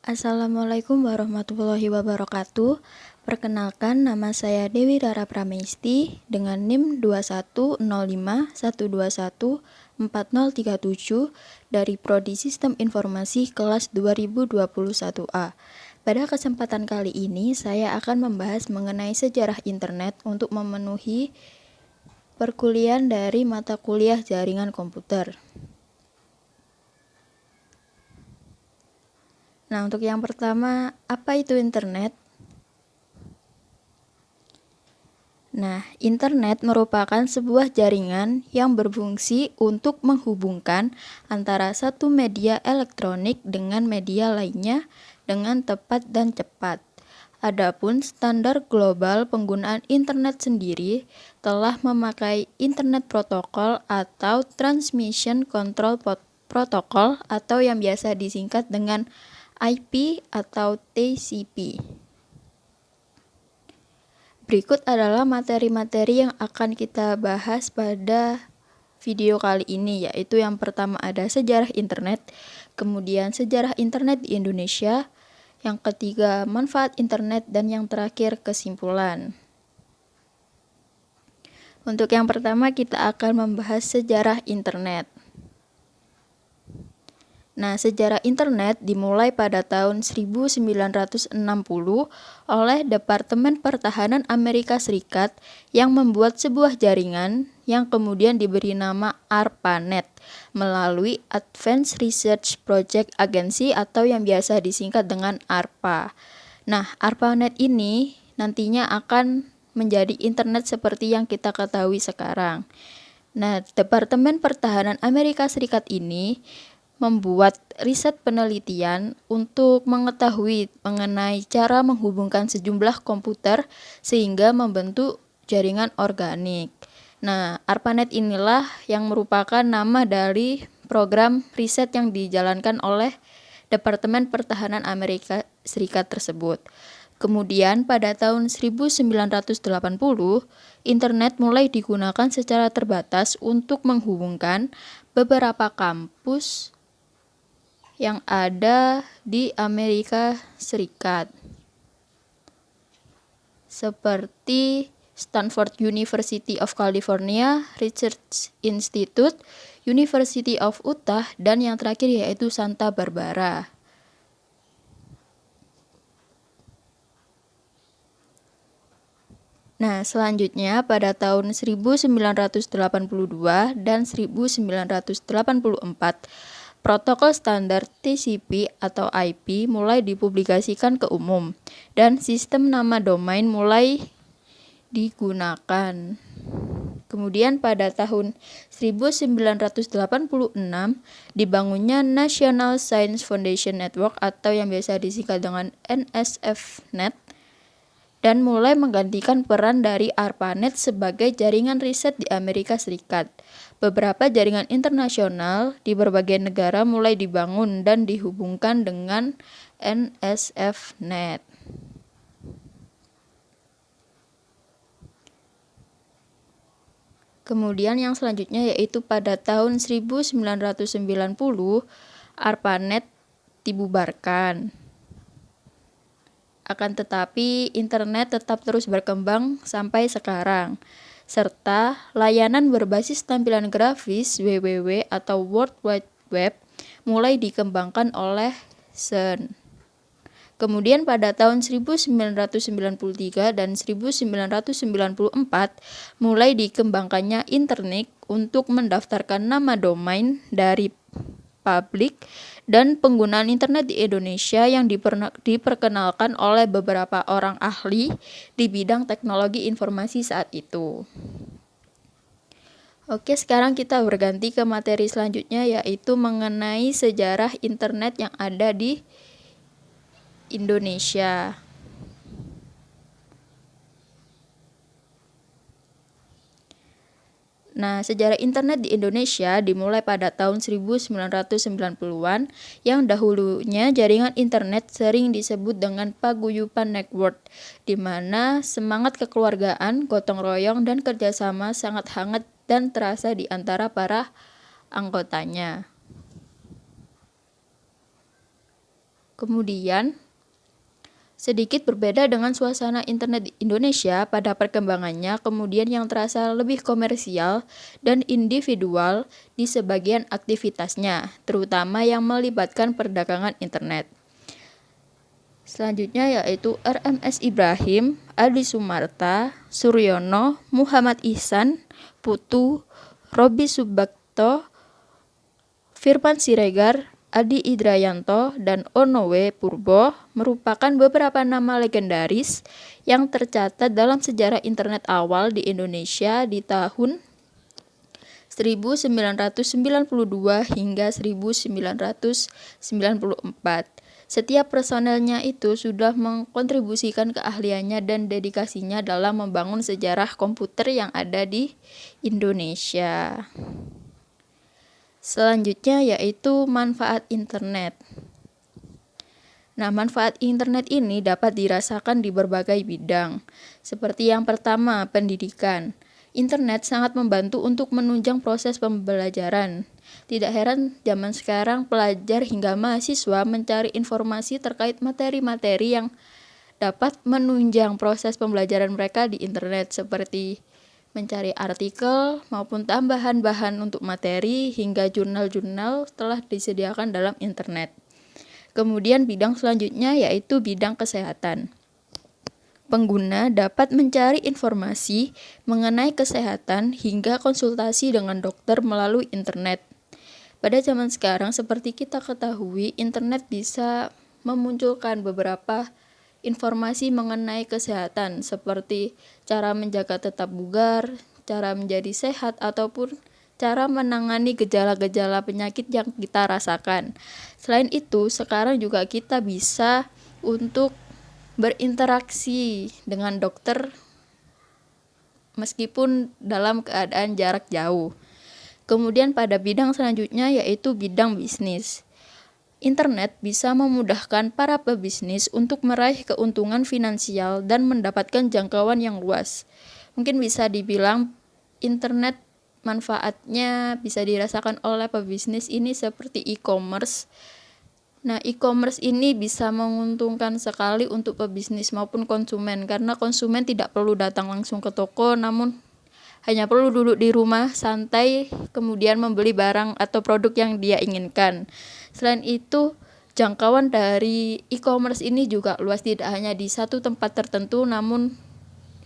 Assalamualaikum warahmatullahi wabarakatuh. Perkenalkan, nama saya Dewi Rara Pramesti dengan NIM 210512140037 dari Prodi Sistem Informasi kelas 2021A. Pada kesempatan kali ini, saya akan membahas mengenai sejarah internet untuk memenuhi perkuliahan dari mata kuliah jaringan komputer. Nah, untuk yang pertama, apa itu internet? Nah, internet merupakan sebuah jaringan yang berfungsi untuk menghubungkan antara satu media elektronik dengan media lainnya dengan tepat dan cepat. Adapun standar global penggunaan internet sendiri telah memakai Internet Protocol atau Transmission Control Protocol atau yang biasa disingkat dengan IP atau TCP. Berikut adalah materi-materi yang akan kita bahas pada video kali ini, yaitu yang pertama ada sejarah internet, kemudian sejarah internet di Indonesia, yang ketiga manfaat internet, dan yang terakhir kesimpulan. Untuk yang pertama kita akan membahas sejarah internet. Nah, sejarah internet dimulai pada tahun 1960 oleh Departemen Pertahanan Amerika Serikat yang membuat sebuah jaringan yang kemudian diberi nama ARPANET melalui Advanced Research Project Agency atau yang biasa disingkat dengan ARPA. Nah, ARPANET ini nantinya akan menjadi internet seperti yang kita ketahui sekarang. Nah, Departemen Pertahanan Amerika Serikat ini membuat riset penelitian untuk mengetahui mengenai cara menghubungkan sejumlah komputer sehingga membentuk jaringan organik. Nah, ARPANET inilah yang merupakan nama dari program riset yang dijalankan oleh Departemen Pertahanan Amerika Serikat tersebut. Kemudian pada tahun 1980, internet mulai digunakan secara terbatas untuk menghubungkan beberapa kampus yang ada di Amerika Serikat, seperti Stanford University of California Research Institute, University of Utah, dan yang terakhir yaitu Santa Barbara. Nah, selanjutnya pada tahun 1982 dan 1984, protokol standar TCP atau IP mulai dipublikasikan ke umum dan sistem nama domain mulai digunakan. Kemudian pada tahun 1986 dibangunnya National Science Foundation Network atau yang biasa disingkat dengan NSF-Net dan mulai menggantikan peran dari ARPANET sebagai jaringan riset di Amerika Serikat. Beberapa jaringan internasional di berbagai negara mulai dibangun dan dihubungkan dengan NSF-Net. Kemudian yang selanjutnya yaitu pada tahun 1990 ARPANET dibubarkan. Akan tetapi internet tetap terus berkembang sampai sekarang, serta layanan berbasis tampilan grafis WWW atau World Wide Web mulai dikembangkan oleh CERN. Kemudian pada tahun 1993 dan 1994 mulai dikembangkannya internet untuk mendaftarkan nama domain dari publik dan penggunaan internet di Indonesia yang diperkenalkan oleh beberapa orang ahli di bidang teknologi informasi saat itu. Oke, sekarang kita berganti ke materi selanjutnya yaitu mengenai sejarah internet yang ada di Indonesia. Nah, sejarah internet di Indonesia dimulai pada tahun 1990-an yang dahulunya jaringan internet sering disebut dengan paguyuban network, di mana semangat kekeluargaan, gotong royong, dan kerjasama sangat hangat dan terasa di antara para anggotanya. Kemudian, sedikit berbeda dengan suasana internet di Indonesia pada perkembangannya, kemudian yang terasa lebih komersial dan individual di sebagian aktivitasnya, terutama yang melibatkan perdagangan internet. Selanjutnya yaitu RMS Ibrahim, Adi Sumarta, Suryono, Muhammad Ihsan, Putu, Robi Subakto, Firman Siregar, Adi Idrayanto, dan Onowe Purbo merupakan beberapa nama legendaris yang tercatat dalam sejarah internet awal di Indonesia di tahun 1992 hingga 1994. Setiap personelnya itu sudah mengkontribusikan keahliannya dan dedikasinya dalam membangun sejarah komputer yang ada di Indonesia. Selanjutnya yaitu manfaat internet. Nah, manfaat internet ini dapat dirasakan di berbagai bidang. Seperti yang pertama, pendidikan. Internet sangat membantu untuk menunjang proses pembelajaran. Tidak heran zaman sekarang pelajar hingga mahasiswa mencari informasi terkait materi-materi yang dapat menunjang proses pembelajaran mereka di internet, seperti mencari artikel maupun tambahan bahan untuk materi hingga jurnal-jurnal telah disediakan dalam internet. Kemudian bidang selanjutnya yaitu bidang kesehatan. Pengguna dapat mencari informasi mengenai kesehatan hingga konsultasi dengan dokter melalui internet. Pada zaman sekarang, seperti kita ketahui, internet bisa memunculkan beberapa informasi mengenai kesehatan seperti cara menjaga tetap bugar, cara menjadi sehat, ataupun cara menangani gejala-gejala penyakit yang kita rasakan. Selain itu, sekarang juga kita bisa untuk berinteraksi dengan dokter meskipun dalam keadaan jarak jauh. Kemudian pada bidang selanjutnya yaitu bidang bisnis. Internet bisa memudahkan para pebisnis untuk meraih keuntungan finansial dan mendapatkan jangkauan yang luas. Mungkin bisa dibilang internet manfaatnya bisa dirasakan oleh pebisnis ini seperti e-commerce. Nah, e-commerce ini bisa menguntungkan sekali untuk pebisnis maupun konsumen, karena konsumen tidak perlu datang langsung ke toko, namun hanya perlu duduk di rumah santai kemudian membeli barang atau produk yang dia inginkan. Selain itu, jangkauan dari e-commerce ini juga luas, tidak hanya di satu tempat tertentu namun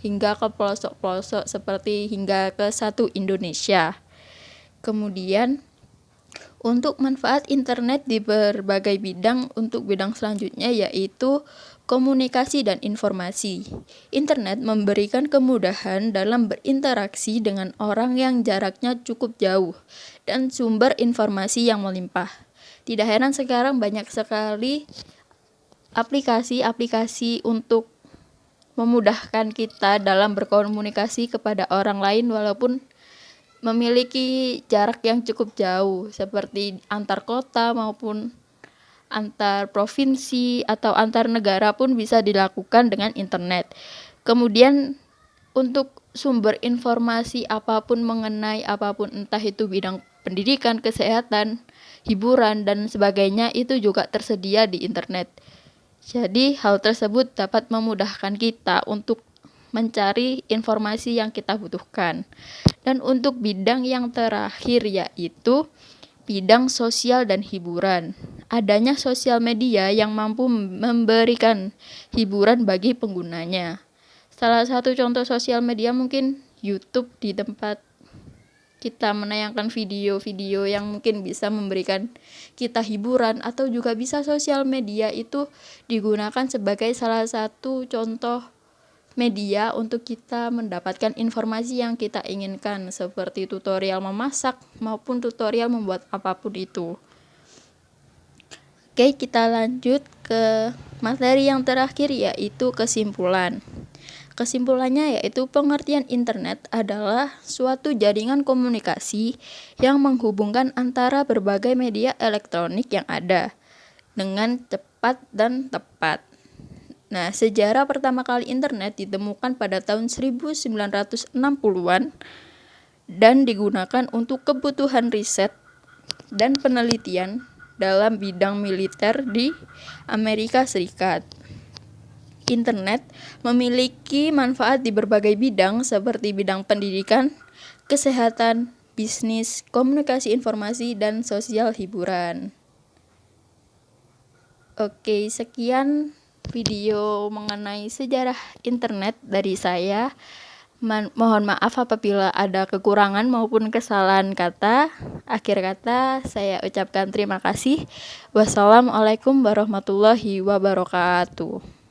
hingga ke pelosok-pelosok seperti hingga ke satu Indonesia. Kemudian untuk manfaat internet di berbagai bidang, untuk bidang selanjutnya yaitu komunikasi dan informasi. Internet memberikan kemudahan dalam berinteraksi dengan orang yang jaraknya cukup jauh dan sumber informasi yang melimpah. Tidak heran sekarang banyak sekali aplikasi-aplikasi untuk memudahkan kita dalam berkomunikasi kepada orang lain walaupun memiliki jarak yang cukup jauh, seperti antar kota maupun antar provinsi atau antar negara pun bisa dilakukan dengan internet. Kemudian untuk sumber informasi apapun mengenai apapun, entah itu bidang pendidikan, kesehatan, hiburan, dan sebagainya, itu juga tersedia di internet. Jadi hal tersebut dapat memudahkan kita untuk mencari informasi yang kita butuhkan. Dan untuk bidang yang terakhir yaitu bidang sosial dan hiburan. Adanya sosial media yang mampu memberikan hiburan bagi penggunanya. Salah satu contoh sosial media mungkin YouTube, di tempat kita menayangkan video-video yang mungkin bisa memberikan kita hiburan, atau juga bisa sosial media itu digunakan sebagai salah satu contoh media untuk kita mendapatkan informasi yang kita inginkan, seperti tutorial memasak maupun tutorial membuat apapun itu. Oke, kita lanjut ke materi yang terakhir yaitu kesimpulan. Kesimpulannya yaitu pengertian internet adalah suatu jaringan komunikasi yang menghubungkan antara berbagai media elektronik yang ada dengan cepat dan tepat. Nah, sejarah pertama kali internet ditemukan pada tahun 1960-an dan digunakan untuk kebutuhan riset dan penelitian dalam bidang militer di Amerika Serikat. Internet memiliki manfaat di berbagai bidang seperti bidang pendidikan, kesehatan, bisnis, komunikasi informasi, dan sosial hiburan. Oke, sekian video mengenai sejarah internet dari saya. Mohon maaf apabila ada kekurangan maupun kesalahan kata. Akhir kata, saya ucapkan terima kasih. Wassalamualaikum warahmatullahi wabarakatuh.